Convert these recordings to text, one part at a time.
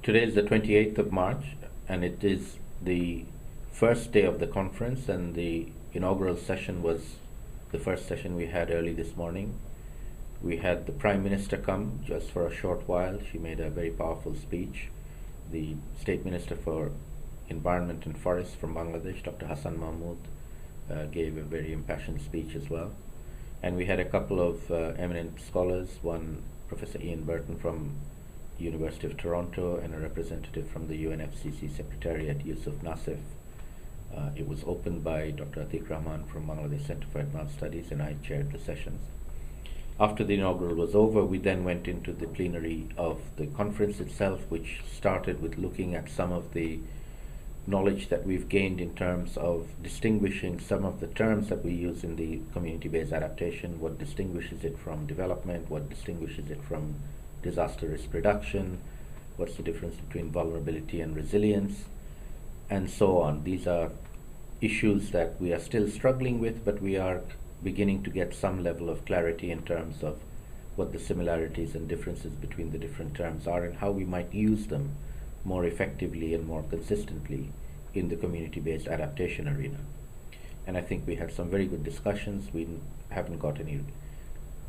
Today is the 28th of March, and it is the first day of the conference, and the inaugural session was the first session we had early this morning. We had the Prime Minister come just for a short while. She made a very powerful speech. The State Minister for Environment and Forests from Bangladesh, Dr. Hassan Mahmood, gave a very impassioned speech as well. And we had a couple of eminent scholars, one Professor Ian Burton from University of Toronto and a representative from the UNFCCC Secretariat, Yusuf Nasif. It was opened by Dr. Atiq Rahman from Bangladesh Center for Advanced Studies, and I chaired the sessions. After the inaugural was over, we then went into the plenary of the conference itself, which started with looking at some of the knowledge that we've gained in terms of distinguishing some of the terms that we use in the community-based adaptation, what distinguishes it from development, what distinguishes it from disaster risk reduction, what's the difference between vulnerability and resilience, and so on. These are issues that we are still struggling with, but we are beginning to get some level of clarity in terms of what the similarities and differences between the different terms are and how we might use them more effectively and more consistently in the community-based adaptation arena. And I think we had some very good discussions. We haven't got any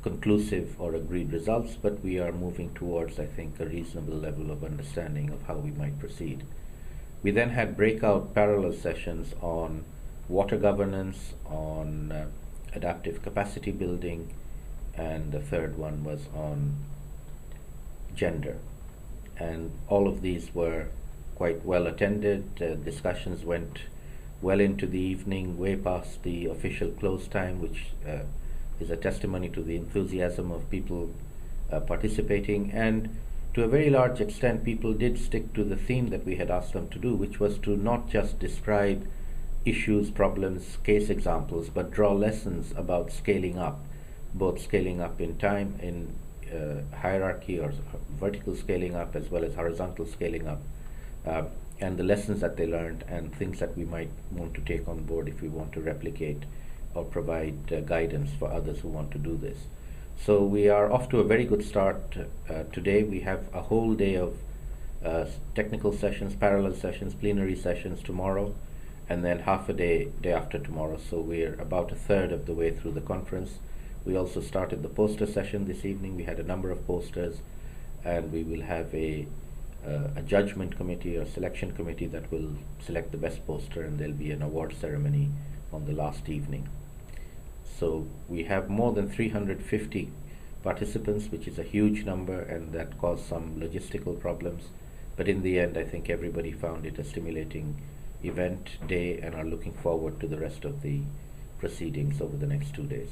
conclusive or agreed results, but we are moving towards, I think, a reasonable level of understanding of how we might proceed. We then had breakout parallel sessions on water governance, on adaptive capacity building, and the third one was on gender. And all of these were quite well attended. Discussions went well into the evening, way past the official close time, which is a testimony to the enthusiasm of people participating. And to a very large extent, people did stick to the theme that we had asked them to do, which was to not just describe issues, problems, case examples, but draw lessons about scaling up, both scaling up in time, in hierarchy or vertical scaling up, as well as horizontal scaling up, and the lessons that they learned and things that we might want to take on board if we want to replicate or provide guidance for others who want to do this. So we are off to a very good start today. We have a whole day of technical sessions, parallel sessions, plenary sessions tomorrow, and then half a day after tomorrow. So we're about a third of the way through the conference. We also started the poster session this evening. We had a number of posters, and we will have a judgment committee or selection committee that will select the best poster, and there'll be an award ceremony on the last evening. So we have more than 350 participants, which is a huge number, and that caused some logistical problems. But in the end, I think everybody found it a stimulating event day and are looking forward to the rest of the proceedings over the next 2 days.